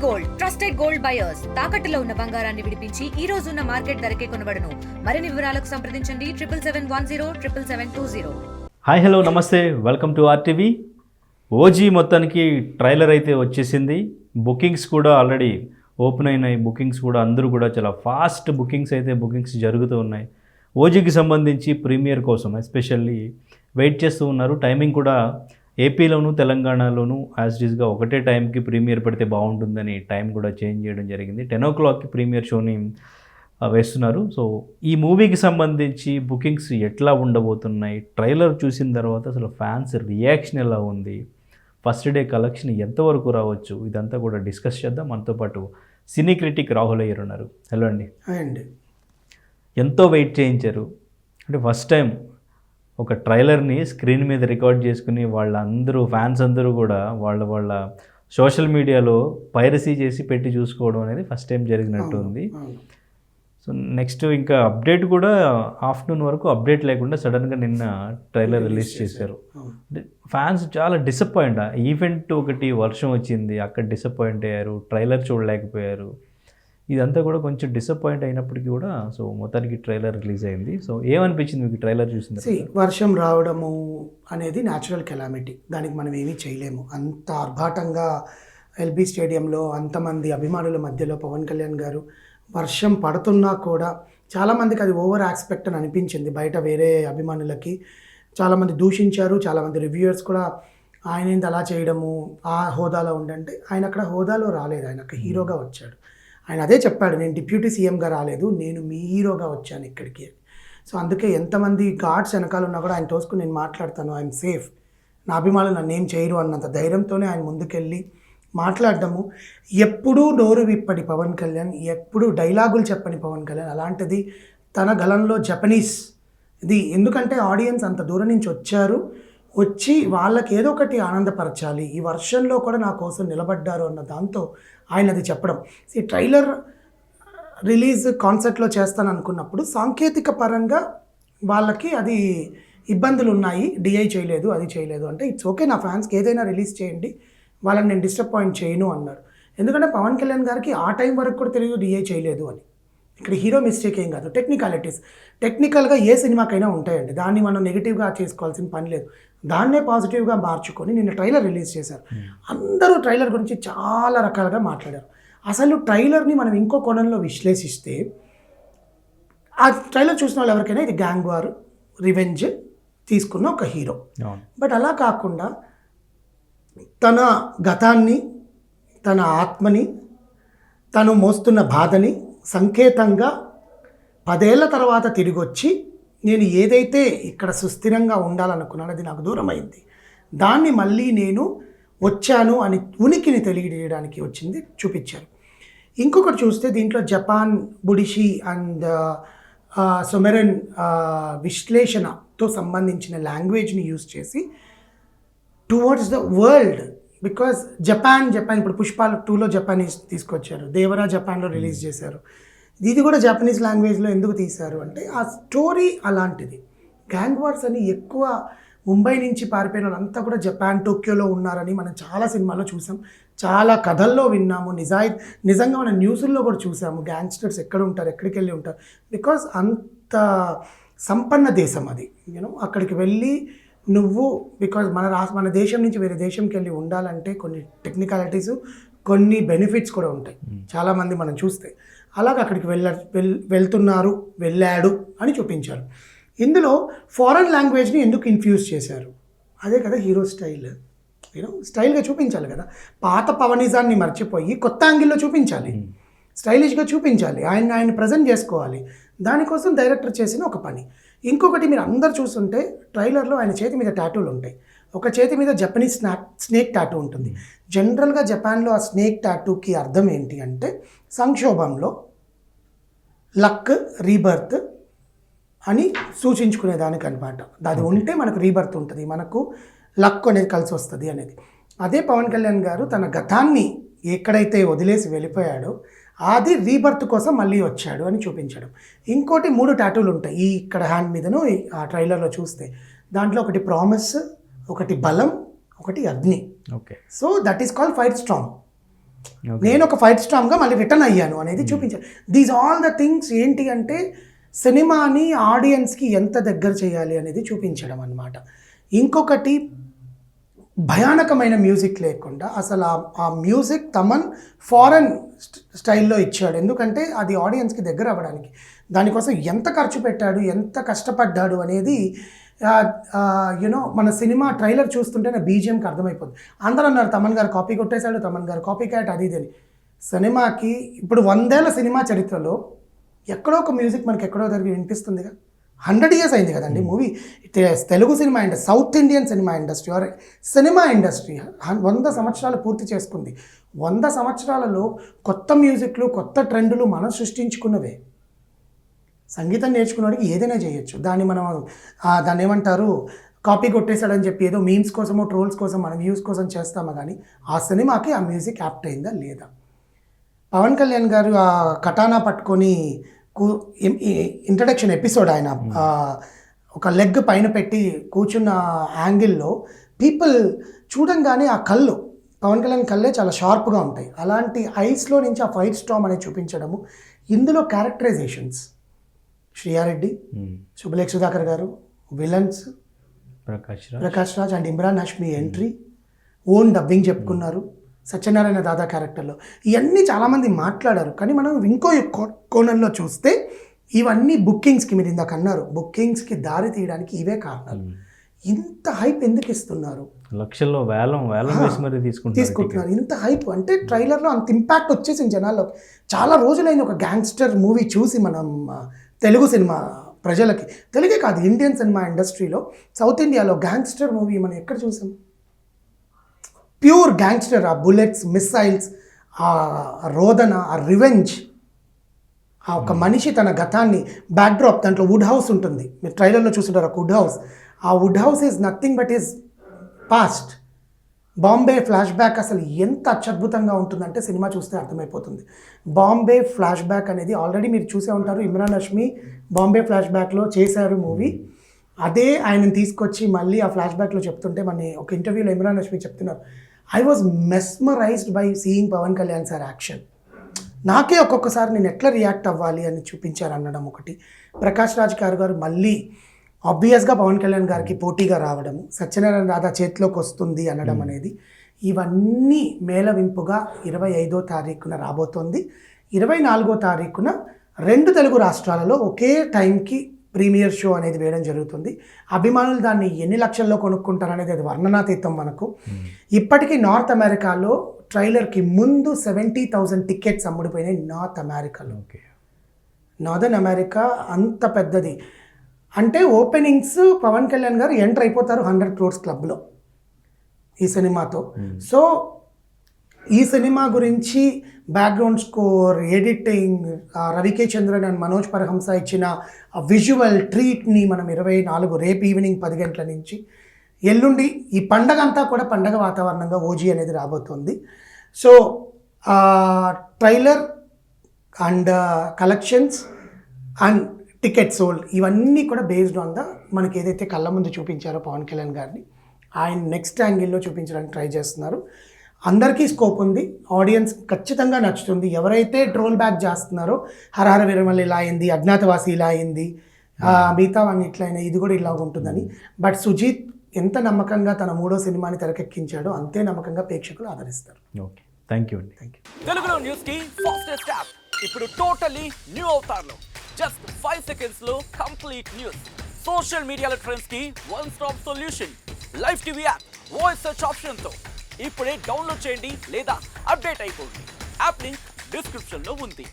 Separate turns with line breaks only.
Gold trusted gold buyers తాకట్టులో ఉన్న బంగారాన్ని విడిపించి ఈ రోజు ఉన్న మార్కెట్ ధరకే కొనబడును. మరిన్ని వివరాలకు సంప్రదించండి 7771077720.
హాయ్ హలో నమస్తే, వెల్కమ్ టు ఆర్టీవీ. ఓజీ మొత్తానికి ట్రైలర్ అయితే వచ్చేసింది. బుకింగ్స్ కూడా ఆల్రెడీ ఓపెన్ అయినాయి. బుకింగ్స్ కూడా అందరూ కూడా చాలా ఫాస్ట్ బుకింగ్స్ జరుగుతూ ఉన్నాయి. ఓజీకి సంబంధించి ప్రీమియర్ కోసం ఎస్పెషల్లీ వెయిట్ చేస్తూ ఉన్నారు. టైమింగ్ కూడా ఏపీలోను తెలంగాణలోను యాజ్ ఈజ్గా ఒకటే టైంకి ప్రీమియర్ పెడితే బాగుంటుందని టైం కూడా చేంజ్ చేయడం జరిగింది. 10 o'clockకి ప్రీమియర్ షోని వేస్తున్నారు. సో ఈ మూవీకి సంబంధించి బుకింగ్స్ ఎట్లా ఉండబోతున్నాయి, ట్రైలర్ చూసిన తర్వాత అసలు ఫ్యాన్స్ రియాక్షన్ ఎలా ఉంది, ఫస్ట్ డే కలెక్షన్ ఎంతవరకు రావచ్చు, ఇదంతా కూడా డిస్కస్ చేద్దాం. మనతో పాటు సినీ క్రిటిక్ రాహుల్ అయ్యర్ ఉన్నారు. హలో అండి. ఎంతో వెయిట్ చేయించారు. అంటే ఫస్ట్ టైం ఒక ట్రైలర్ని స్క్రీన్ మీద రికార్డ్ చేసుకుని వాళ్ళందరూ ఫ్యాన్స్ అందరూ కూడా వాళ్ళ సోషల్ మీడియాలో పైరసీ చేసి పెట్టి చూసుకోవడం అనేది ఫస్ట్ టైం జరిగినట్టు ఉంది. సో నెక్స్ట్ ఇంకా అప్డేట్ కూడా ఆఫ్టర్నూన్ వరకు అప్డేట్ లేకుండా సడన్గా నిన్న ట్రైలర్ రిలీజ్ చేశారు. ఫ్యాన్స్ చాలా డిసప్పాయింట్. ఈవెంట్ ఒకటి వర్షం వచ్చింది, అక్కడ డిసప్పాయింట్ అయ్యారు, ట్రైలర్ చూడలేకపోయారు. ఇదంతా కూడా కొంచెం డిసప్పాయింట్ అయినప్పటికీ కూడా సో మొత్తానికి ట్రైలర్ రిలీజ్ అయింది. సో ఏమనిపించింది మీకు ట్రైలర్ చూసింది?
వర్షం రావడము అనేది న్యాచురల్ కెలామిటీ, దానికి మనం ఏమీ చేయలేము. అంత ఆర్భాటంగా ఎల్బీ స్టేడియంలో అంతమంది అభిమానుల మధ్యలో పవన్ కళ్యాణ్ గారు వర్షం పడుతున్నా కూడా చాలామందికి అది ఓవర్ ఆస్పెక్ట్ అని అనిపించింది. బయట వేరే అభిమానులకి చాలామంది దూషించారు. చాలామంది రివ్యూయర్స్ కూడా ఆయన ఏంటి అలా చేయడము, ఆ హోదాలో ఉండంటే ఆయన అక్కడ హోదాలో రాలేదు, ఆయన ఒక హీరోగా వచ్చాడు. ఆయన అదే చెప్పాడు, నేను డిప్యూటీ సీఎంగా రాలేదు, నేను మీ హీరోగా వచ్చాను ఇక్కడికి. సో అందుకే ఎంతమంది గార్డ్స్ వెనకాల ఉన్నా కూడా ఆయన తోసుకుని నేను మాట్లాడతాను, ఐఎమ్ సేఫ్, నా అభిమానులు నన్ను ఏం చేయరు అన్నంత ధైర్యంతోనే ఆయన ముందుకెళ్ళి మాట్లాడడము. ఎప్పుడూ నోరు విప్పని పవన్ కళ్యాణ్, ఎప్పుడూ డైలాగులు చెప్పని పవన్ కళ్యాణ్, అలాంటిది తన గలంలో జపనీస్ ఇది. ఎందుకంటే ఆడియన్స్ అంత దూరం నుంచి వచ్చి వాళ్ళకి ఏదో ఒకటి ఆనందపరచాలి, ఈ వర్షంలో కూడా నా కోసం నిలబడ్డారు అన్న దాంతో ఆయన అది చెప్పడం. ఈ ట్రైలర్ రిలీజ్ కాన్సర్ట్లో చేస్తాను అనుకున్నప్పుడు సాంకేతిక పరంగా వాళ్ళకి అది ఇబ్బందులు ఉన్నాయి, డిఐ చేయలేదు, అది చేయలేదు అంటే ఇట్స్ ఓకే, నా ఫ్యాన్స్కి ఏదైనా రిలీజ్ చేయండి, వాళ్ళని నేను డిసప్పాయింట్ చేయను అన్నారు. ఎందుకంటే పవన్ కళ్యాణ్ గారికి ఆ టైం వరకు కూడా తెలియదు డిఐ చేయలేదు అని. ఇక్కడ హీరో మిస్టేక్ ఏం కాదు, టెక్నికాలిటీస్. టెక్నికల్గా ఏ సినిమాకైనా ఉంటాయండి, దాన్ని మనం నెగిటివ్గా చేసుకోవాల్సిన పని లేదు. దాన్నే పాజిటివ్గా మార్చుకొని నిన్న ట్రైలర్ రిలీజ్ చేశారు. అందరూ ట్రైలర్ గురించి చాలా రకాలుగా మాట్లాడారు. అసలు ట్రైలర్ని మనం ఇంకో కోణంలో విశ్లేషిస్తే ఆ ట్రైలర్ చూసిన వాళ్ళు ఎవరికైనా ఇది గ్యాంగ్ వార్, రివెంజ్ తీసుకున్న ఒక హీరో. బట్ అలా కాకుండా తన గతాన్ని, తన ఆత్మని, తను మోస్తున్న బాధని సంకేతంగా 10 ఏళ్ల తర్వాత తిరిగి వచ్చి నేను ఏదైతే ఇక్కడ సుస్థిరంగా ఉండాలనుకున్నానో అది నాకు దూరం అయింది, దాన్ని మళ్ళీ నేను వచ్చాను అని ఉనికిని తెలియజేయడానికి వచ్చింది చూపించారు. ఇంకొకటి చూస్తే దీంట్లో జపాన్ బుడిషి అండ్ సొమెరన్ విశ్లేషణతో సంబంధించిన లాంగ్వేజ్ని యూజ్ చేసి towards the world. Because Japan ఇప్పుడు పుష్ప 2లో జపానీస్ తీసుకొచ్చారు, దేవరా జపాన్లో రిలీజ్ చేశారు, ఇది కూడా జపనీస్ లాంగ్వేజ్లో ఎందుకు తీశారు అంటే ఆ స్టోరీ అలాంటిది. గ్యాంగ్ వార్స్ అని ఎక్కువ ముంబై నుంచి పారిపోయిన వాళ్ళంతా కూడా జపాన్, టోక్యోలో ఉన్నారని మనం చాలా సినిమాల్లో చూసాం, చాలా కథల్లో విన్నాము, నిజంగా మన న్యూస్ల్లో కూడా చూసాము. గ్యాంగ్స్టర్స్ ఎక్కడ ఉంటారు, ఎక్కడికి వెళ్ళి ఉంటారు, బికాజ్ అంత సంపన్న దేశం అది. అక్కడికి వెళ్ళి నువ్వు బికాజ్ మన దేశం నుంచి వేరే దేశంకి వెళ్ళి ఉండాలంటే కొన్ని టెక్నికాలిటీస్, కొన్ని బెనిఫిట్స్ కూడా ఉంటాయి చాలామంది మనం చూస్తే. అలాగే అక్కడికి వెళ్ళాడు అని చూపించారు. ఇందులో ఫారెన్ లాంగ్వేజ్ని ఎందుకు ఇన్ఫ్యూజ్ చేశారు, అదే కదా హీరో స్టైల్. స్టైల్గా చూపించాలి కదా, పాత పవనిజాన్ని మర్చిపోయి కొత్త యాంగిల్లో చూపించాలి, స్టైలిష్గా చూపించాలి, ఆయన ప్రజెంట్ చేసుకోవాలి. దానికోసం డైరెక్టర్ చేసిన ఒక పని. ఇంకొకటి మీరు అందరు చూస్తుంటే ట్రైలర్లో ఆయన చేతి మీద టాటూలు ఉంటాయి. ఒక చేతి మీద జపనీస్ స్నేక్ టాటూ ఉంటుంది. జనరల్గా జపాన్లో ఆ స్నేక్ టాటూకి అర్థం ఏంటి అంటే సంక్షోభంలో లక్, రీబర్త్ అని సూచించుకునేదానికి అనమాట. అది ఉంటే మనకు రీబర్త్ ఉంటుంది, మనకు లక్ అనేది కలిసి వస్తుంది అనేది. అదే పవన్ కళ్యాణ్ గారు తన గతాన్ని ఎక్కడైతే వదిలేసి వెళ్ళిపోయాడో అది రీబర్త్ కోసం మళ్ళీ వచ్చాడు అని చూపించడం. ఇంకోటి 3 టాటూలు ఉంటాయి ఈ ఇక్కడ హ్యాండ్ మీదను ఆ ట్రైలర్లో చూస్తే. దాంట్లో ఒకటి ప్రామిస్, ఒకటి బలం, ఒకటి అగ్ని.
Okay.
So that is called fire strong. నేను ఒక ఫైట్ స్టార్మ్గా మళ్ళీ రిటర్న్ అయ్యాను అనేది చూపించాను. దీస్ ఆల్ ద థింగ్స్ ఏంటి అంటే సినిమాని ఆడియన్స్కి ఎంత దగ్గర చేయాలి అనేది చూపించడం అన్నమాట. ఇంకొకటి భయానకమైన మ్యూజిక్ లేకుండా అసలు ఆ మ్యూజిక్ తమన్ ఫారెన్ స్టైల్లో ఇచ్చాడు. ఎందుకంటే అది ఆడియన్స్కి దగ్గర అవ్వడానికి. దానికోసం ఎంత ఖర్చు పెట్టాడు, ఎంత కష్టపడ్డాడు అనేది యూనో మన సినిమా ట్రైలర్ చూస్తుంటే నా బీజిఎంకి అర్థమైపోతుంది. అందరూ అన్నారు తమన్ గారు కాపీ కొట్టేశాడు, తమన్ గారు కాపీ క్యాట్ అది ఇది అని. సినిమాకి ఇప్పుడు 100 ఏళ్ల సినిమా చరిత్రలో ఎక్కడో ఒక మ్యూజిక్ మనకి ఎక్కడో దగ్గర వినిపిస్తుందిగా. 100 years అయింది కదండి movie. Telugu cinema industry, south Indian cinema industry or cinema industry 100 సంవత్సరాలు పూర్తి చేసుకుంది. 100 సంవత్సరాలలో కొత్త మ్యూజిక్లు, కొత్త ట్రెండులు మనం సృష్టించుకున్నవే. సంగీతం నేర్చుకున్నవాడికి ఏదైనా చేయొచ్చు. దాన్ని ఏమంటారు, కాపీ కొట్టేశాడని చెప్పి ఏదో మీమ్స్ కోసమో ట్రోల్స్ కోసం మన వ్యూస్ కోసం చేస్తామా కానీ ఆ సినిమాకి ఆ మ్యూజిక్ యాప్ట్ అయిందా లేదా. పవన్ కళ్యాణ్ గారు ఆ కటానా పట్టుకొని ఇంట్రడక్షన్ ఎపిసోడ్ ఆయన ఒక లెగ్ పైన పెట్టి కూర్చున్న యాంగిల్లో పీపుల్ చూడంగానే ఆ కళ్ళు, పవన్ కళ్యాణ్ కళ్ళే చాలా షార్ప్గా ఉంటాయి. అలాంటి ఐస్లో నుంచి ఆ ఫైట్ స్టార్మ్ అనేది చూపించడము. ఇందులో క్యారెక్టరైజేషన్స్ శ్రీయారెడ్డి, శుభలేఖ సుధాకర్ గారు, villains Prakash Raj and Imran Hashmi entry, own dubbing చెప్పుకున్నారు. సత్యనారాయణ దాదా క్యారెక్టర్లో ఇవన్నీ చాలామంది మాట్లాడారు. కానీ మనం ఇంకో కోణంలో చూస్తే ఇవన్నీ బుకింగ్స్కి, మీరు ఇందాక అన్నారు బుకింగ్స్కి దారి తీయడానికి ఇవే కారణాలు. ఇంత హైప్ ఎందుకు ఇస్తున్నారు?
లక్షల్లో వేలం వేసి మరి తీసుకుంటున్నారు.
ఇంత హైప్ అంటే ట్రైలర్లో అంత ఇంపాక్ట్ వచ్చేసింది జనాల్లో. చాలా రోజులైంది ఒక గ్యాంగ్స్టర్ మూవీ చూసి మనం తెలుగు సినిమా ప్రజలకి, తెలుగే కాదు ఇండియన్ సినిమా ఇండస్ట్రీలో, సౌత్ ఇండియాలో గ్యాంగ్స్టర్ మూవీ మనం ఎక్కడ చూసాం? ప్యూర్ గ్యాంగ్స్టర్, ఆ బుల్లెట్స్, మిస్సైల్స్, ఆ రోదన, ఆ రివెంజ్, ఆ ఒక మనిషి తన గతాన్ని బ్యాక్డ్రాప్, దాంట్లో వుడ్ హౌస్ ఉంటుంది, మీరు ట్రైలర్లో చూస్తుంటారు ఒక వుడ్ హౌస్. ఆ wood house is nothing but is past. Bombay flash back అసలు ఎంత అత్యద్భుతంగా ఉంటుందంటే సినిమా చూస్తే అర్థమైపోతుంది. బాంబే ఫ్లాష్ బ్యాక్ అనేది ఆల్రెడీ మీరు చూసే ఉంటారు. ఇమ్రాన్ హష్మీ బాంబే ఫ్లాష్ బ్యాక్లో చేశారు మూవీ. అదే ఆయనని తీసుకొచ్చి మళ్ళీ ఆ ఫ్లాష్ బ్యాక్లో చెప్తుంటే మన ఒక ఇంటర్వ్యూలో ఇమ్రాన్ హష్మీ చెప్తున్నారు, I was mesmerised by seeing Pawan Kalyan sir action. నాకే ఒక్కొక్కసారి నేను ఎట్లా రియాక్ట్ అవ్వాలి అని చూపించారు అనడం ఒకటి. ప్రకాష్ రాజ్ గారు మళ్ళీ ఆబ్వియస్గా పవన్ కళ్యాణ్ గారికి పోటీగా రావడము, సత్యనారాయణ దాదా చేతిలోకి వస్తుంది అనడం అనేది, ఇవన్నీ మేళవింపుగా 25వ తారీఖున రాబోతోంది. 24వ తారీఖున 2 తెలుగు రాష్ట్రాలలో ఒకే టైంకి ప్రీమియర్ షో అనేది వేయడం జరుగుతుంది. అభిమానులు దాన్ని ఎన్ని లక్షల్లో కొనుక్కుంటారనేది అది వర్ణనాతీతం మనకు. ఇప్పటికీ నార్త్ అమెరికాలో ట్రైలర్కి ముందు 70,000 టికెట్స్ అమ్ముడిపోయినాయి నార్త్ అమెరికాలో. నార్దర్న్ అమెరికా అంత పెద్దది. అంటే ఓపెనింగ్స్ పవన్ కళ్యాణ్ గారు ఎంటర్ అయిపోతారు 100 crores క్లబ్లో ఈ సినిమాతో. సో ఈ సినిమా గురించి background score, editing, రవికే Chandran and Manoj Paramahamsa ఇచ్చిన విజువల్ ట్రీట్ని మనం 24 రేపు ఈవినింగ్ 10 గంటల నుంచి ఎల్లుండి ఈ పండగ అంతా కూడా పండగ వాతావరణంగా ఓజీ అనేది రాబోతుంది. So trailer and collections and ticket sold ఇవన్నీ కూడా బేస్డ్ ఆన్ ద మనకి ఏదైతే కళ్ళ ముందు చూపించారో పవన్ కళ్యాణ్ గారిని ఆయన నెక్స్ట్ యాంగిల్లో చూపించడానికి ట్రై చేస్తున్నారు. అందరికీ స్కోప్ ఉంది, ఆడియన్స్ ఖచ్చితంగా నచ్చుతుంది. ఎవరైతే ట్రోల్ బ్యాక్ చేస్తున్నారో హరహర వీరమల్లి ఇలా అయింది, అజ్ఞాతవాసి ఇలా అయింది, మిగతా వాడిని ఇట్లా అయినా ఇది కూడా ఇలా ఉంటుందని. బట్ సుజీత్ ఎంత నమ్మకంగా తన 3వ సినిమాని తెరకెక్కించాడో అంతే నమ్మకంగా ప్రేక్షకులు ఆదరిస్తారు.
ఓకే, థ్యాంక్ యూ అండి.
Thank you.
తెలుగులో న్యూస్ కి ఫాస్టెస్ట్ యాప్ ఇప్పుడు టోటలీ న్యూ అవతార్లో. జస్ట్ 5 seconds లో కంప్లీట్ న్యూస్, సోషల్ మీడియాలో ట్రెండ్స్ కి one stop solution, live TV app, voice search option తో ఇప్పుడే డౌన్లోడ్ చేయండి లేదా అప్డేట్ అయిపోండి. యాప్ లింక్ డిస్క్రిప్షన్ లో ఉంది.